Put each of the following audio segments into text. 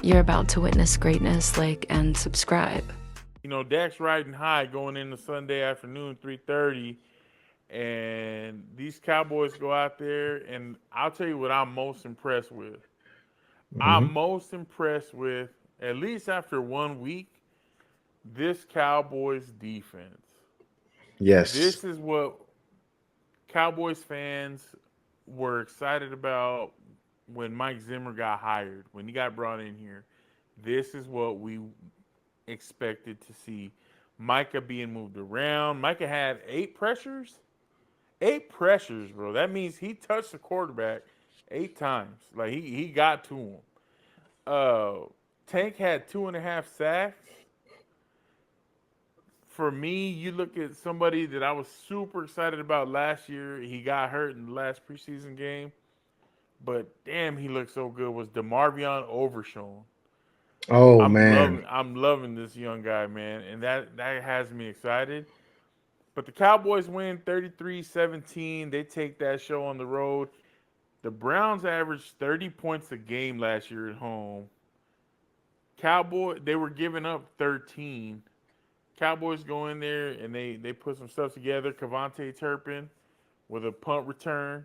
You're about to witness greatness. Like and subscribe. You know, Dak's riding high going into Sunday afternoon, 3:30, and these Cowboys go out there, and I'll tell you what I'm most impressed with. Mm-hmm. I'm most impressed with, at least after 1 week, this Cowboys defense. Yes. This is what Cowboys fans were excited about when Mike Zimmer got hired, when he got brought in here. This is what we expected to see. Micah being moved around. Micah had 8 pressures. 8 pressures, bro. That means he touched the quarterback 8 times. Like he got to him. Uh Tank had 2.5 sacks. For me, you look at somebody that I was super excited about last year. He got hurt in the last preseason game, but damn, he looked so good. Was DeMarvion Overshown? Oh man. I'm loving this young guy, man, and that has me excited. But the Cowboys win 33-17. They take that show on the road. The Browns averaged 30 points a game last year at home. They were giving up 13. Cowboys go in there and they put some stuff together. Cavante Turpin with a punt return.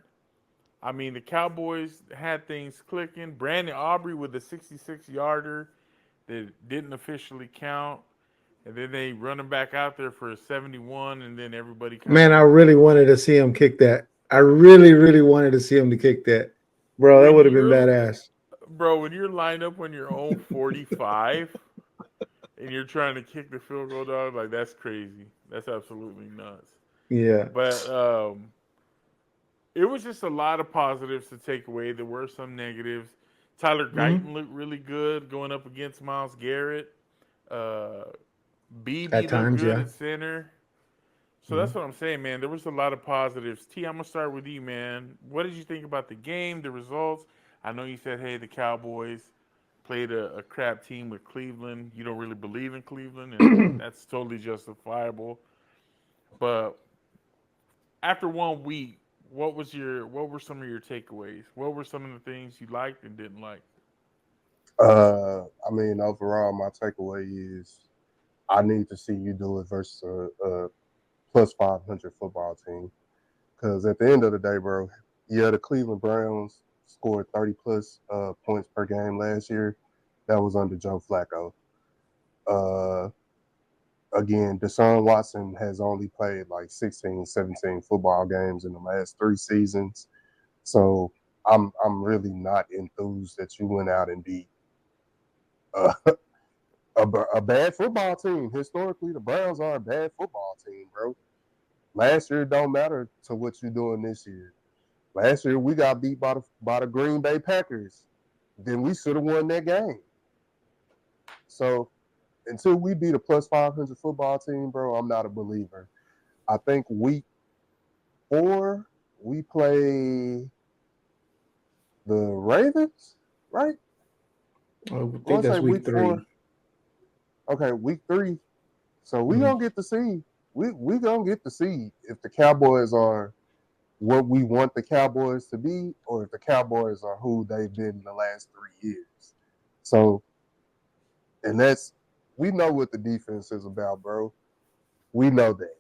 I mean, the Cowboys had things clicking. Brandon Aubrey with a 66-yarder that didn't officially count. And then they run him back out there for a 71, and then everybody kind Man, I of. really wanted to see him kick that. I really, really wanted to see him to kick that. Bro, that When would have been you're, badass. bro, when you're lined up on your own 45 and you're trying to kick the field goal, dog, like that's crazy. That's absolutely nuts. Yeah. But it was just a lot of positives to take away. There were some negatives. Tyler Hmm. Guyton looked really good going up against Miles Garrett. Uh, At BB looked times, good yeah. at center. So Mhm. that's what I'm saying, man. There was a lot of positives. T, I'm gonna start with you, man. What did you think about the game, the results? I know you said, hey, the Cowboys played a crap team with Cleveland. You don't really believe in Cleveland, and that's totally justifiable. But after 1 week, what were some of your takeaways? What were some of the things you liked and didn't like? I mean, overall, my takeaway is I need to see you do it versus a plus 500 football team. Because at the end of the day, bro, yeah, the Cleveland Browns scored 30 plus points per game last year. That was under Joe Flacco. Uh, Again, Deshaun Watson has only played like 16, 17 football games in the last 3 seasons. So I'm really not enthused that you went out and beat uh, a bad football team. Historically, the Browns are a bad football team, bro. Last year don't matter to what you're doing this year. Last year we got beat by the Green Bay Packers. Then we should have won that game. So until we beat a plus 500 football team, bro, I'm not a believer. I think week 4 we play the Ravens, right? I I think want to say that's week week 4. 3. Okay, week 3. So we Mhm. gonna get to see. We gonna get to see if the Cowboys are what we want the Cowboys to be, or if the Cowboys are who they've been in the last 3 years. So, and that's we know what the defense is about, bro. We know that.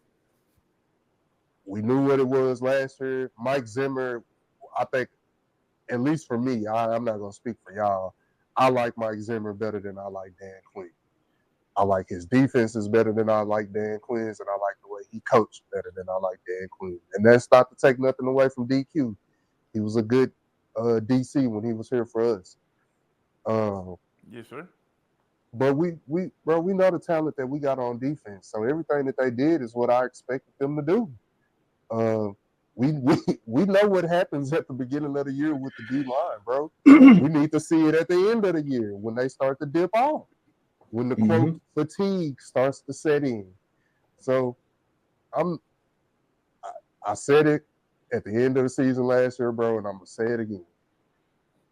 We knew what it was last year. Mike Zimmer, I think, at least for me, I'm not gonna speak for y'all. I like Mike Zimmer better than I like Dan Quinn. I like his defenses better than I like Dan Quinn's, and I like the way he coached better than I like Dan Quinn. And that's not to take nothing away from DQ. He was a good DC when he was here for us. Uh, Yes, sir. but we know the talent that we got on defense. So everything that they did is what I expected them to do. Uh, we know what happens at the beginning of the year with the D line, bro. We need to see it at the end of the year when they start to dip off, when the quote Mhm. fatigue starts to set in. So I'm I said it at the end of the season last year, bro, and I'm gonna say it again.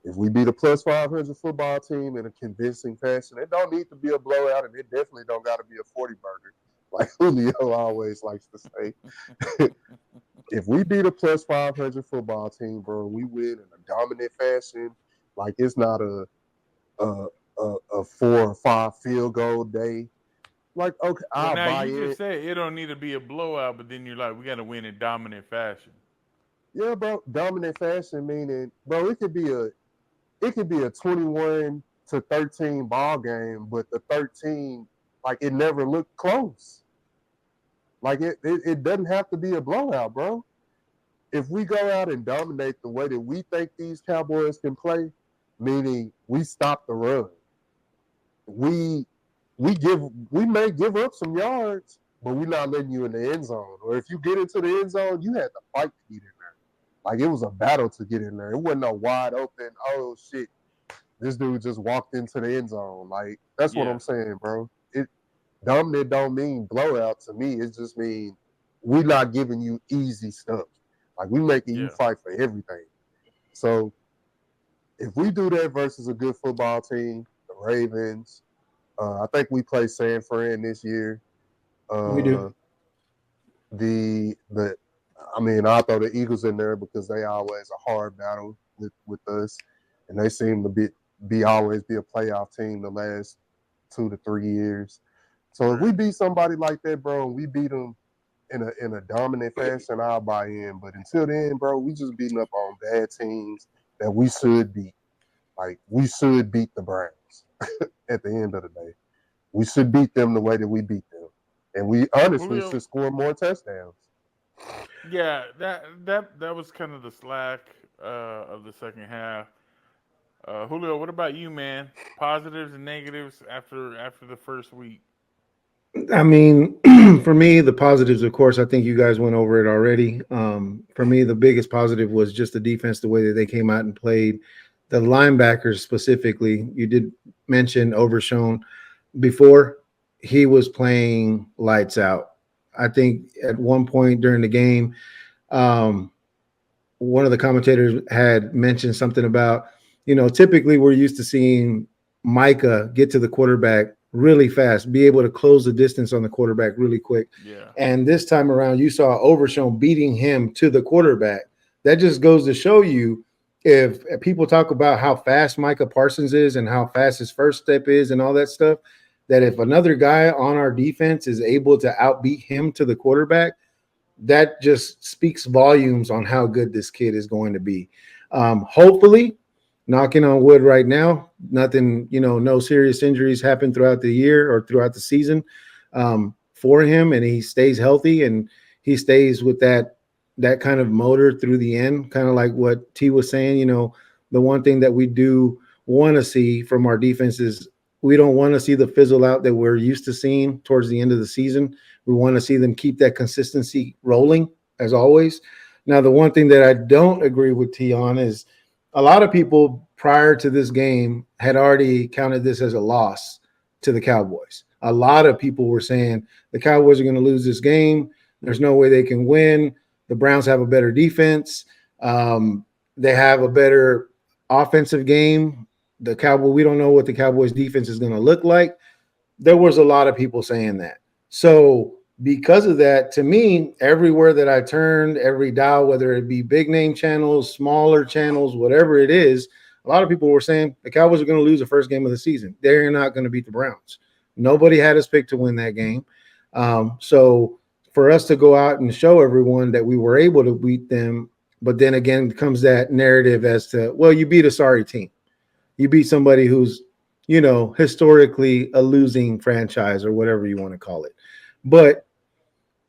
If we beat a plus 500 football team in a convincing fashion, it don't need to be a blowout, and it definitely don't got to be a 40 burger, like Julio always likes to say. If we beat a plus 500 football team, bro, we win in a dominant fashion. Like it's not a a 4 or 5 field goal day. Like, okay, Well, I'll now buy you it. just say it don't need to be a blowout, but then you're like, we got to win in dominant fashion. Yeah, bro. Dominant fashion meaning, bro, it could be a 21-13 ball game, but the 13, like, it never looked close. Like it doesn't have to be a blowout, bro. If we go out and dominate the way that we think these Cowboys can play, meaning we stop the run, we we may give up some yards, but we're not letting you in the end zone. Or if you get into the end zone, you had to fight to get in there. Like, it was a battle to get in there. It wasn't a wide open, oh shit, this dude just walked into the end zone. Like, that's what Yeah. I'm saying, bro. It dominant don't mean blowout to me. It just mean we not giving you easy stuff. Like, we making you Yeah. fight for everything. So if we do that versus a good football team, the Ravens, I think we play San Fran this year. We do. Uh, the I mean, I'll throw the Eagles in there because they always a hard battle with us, and they seem to always be a playoff team the last 2 to 3 years. So if we Right. beat somebody like that, bro, and we beat them in a dominant fashion, I'll buy in. But until then, bro, we just beating up on bad teams that we should beat. Like, we should beat the Browns at the end of the day. We should beat them the way that we beat them. And we honestly Julio. should score more touchdowns. Yeah, that was kind of the slack of the second half. Julio, what about you, man? Positives and negatives after the first week. I mean, for me, the positives, of course, I think you guys went over it already. For me, the biggest positive was just the defense, the way that they came out and played. The linebackers specifically, you did mention Overshown before. He was playing lights out. I think at one point during the game, um, one of the commentators had mentioned something about, typically we're used to seeing Micah get to the quarterback really fast, be able to close the distance on the quarterback really quick. Yeah. And this time around, you saw Overshown beating him to the quarterback. That just goes to show you, if people talk about how fast Micah Parsons is and how fast his first step is and all that stuff, that if another guy on our defense is able to outbeat him to the quarterback, that just speaks volumes on how good this kid is going to be. Hopefully, knocking on wood right now, nothing, no serious injuries happen throughout the year or throughout the season for him, and he stays healthy and he stays with that kind of motor through the end, kind of like what T was saying. The one thing that we do want to see from our defense is we don't want to see the fizzle out that we're used to seeing towards the end of the season. We want to see them keep that consistency rolling, as always. Now, the one thing that I don't agree with T on is a lot of people prior to this game had already counted this as a loss to the Cowboys. A lot of people were saying the Cowboys are going to lose this game. There's no way they can win. The Browns have a better defense. They have a better offensive game. We don't know what the Cowboys defense is going to look like. There was a lot of people saying that. So because of that, to me, everywhere that I turned, every dial, whether it be big name channels, smaller channels, whatever it is, a lot of people were saying the Cowboys are going to lose the first game of the season. They're not going to beat the Browns. Nobody had us picked to win that game. So for us to go out and show everyone that we were able to beat them, but then again comes that narrative as to, well, you beat a sorry team. You beat somebody who's, historically a losing franchise or whatever you want to call it. But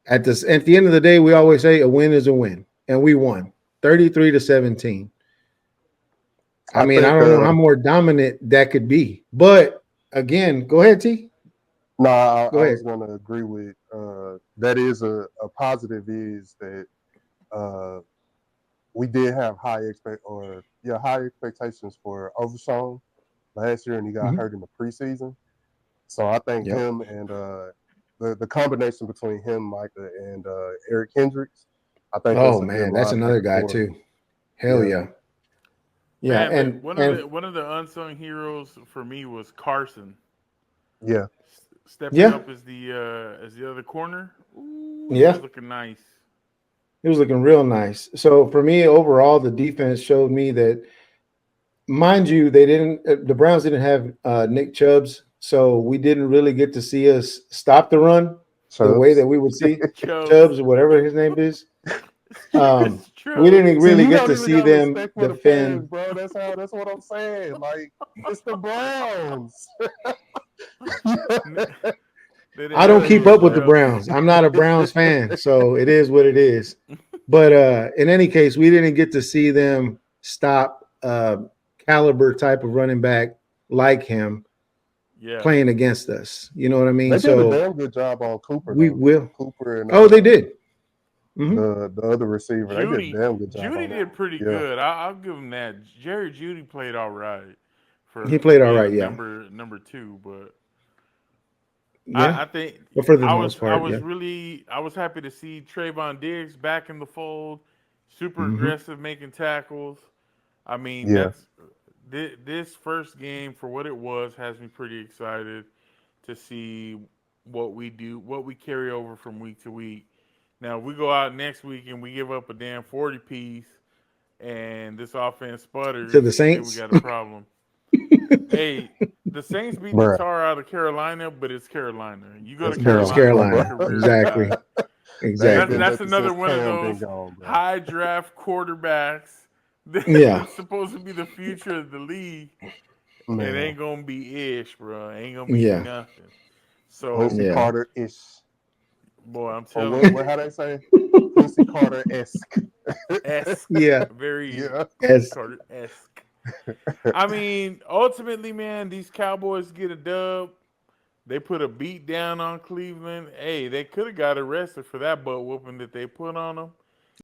at the end of the day, we always say a win is a win, and we won 33-17. I I mean, I think don't know how more dominant that could be. But again, go ahead, T. Go I was ahead. going to agree with that. Is a positive is that we did have high expectations for Overshown last year, and he got Mm-hmm. hurt in the preseason. So I think Yep. him and the combination between him, Micah, and Eric Hendricks, I think that's Oh a good man, that's another linebacker guy core. too. Hell Yeah, yeah. Yeah, Man, and one of the unsung heroes for me was Carson yeah. stepping yeah, up as the other corner. Ooh, he yeah, was looking nice. it was looking real nice. So for me, overall, the defense showed me that mind you, they didn't. The Browns didn't have Nick Chubbs, so we didn't really get to see us stop the run the way Chubbs. that we would see Chubbs. Chubbs or whatever his name is. It's We true. didn't See, really you get don't to even see got them respect for the fans, defend. bro. That's what I'm saying. Like, it's the Browns. They didn't I don't have keep Nick up with the Chubb. Browns. I'm not a Browns fan, so it is what it is. But in any case, we didn't get to see them stop caliber type of running back like him Yeah. playing against us. You know what I mean? They did a So damn good job on Cooper, we though. will. Cooper and Oh, they did. Mhm. the other receiver. They did a damn good job. Judy on did that. pretty Yeah. good. I'll give him that. Jerry Judy played all right He for played all being right, yeah. number 2, but Yeah, I think but for the I most part, yeah. was happy to see Trayvon Diggs back in the fold, super Mhm. aggressive, making tackles. I mean, Yeah. this first game for what it was has me pretty excited to see what we do, what we carry over from week to week. Now, if we go out next week and we give up a damn 40 piece and this offense sputters, To the then we Saints. got a problem. Hey, the Saints beat the Bruh. tar out of Carolina, but it's Carolina. You go It's to It's Carolina, Carolina. your career Exactly. died. They ain't Exactly. been That's lucky another since one of Cam been those gone, bro. high draft quarterbacks Yeah. that's supposed to be the future of the league. Man. It ain't gonna be ish, bro. It ain't gonna be Yeah. nothing. So, Quincy Yeah. Carter ish. boy, I'm Or telling what you, how they say? Quincy Carter esque. esque, Yeah. very Yeah. Yes. Carter esque. I mean, ultimately, man, these Cowboys get a dub. They put a beat down on Cleveland. Hey, they could have got arrested for that butt whooping that they put on them.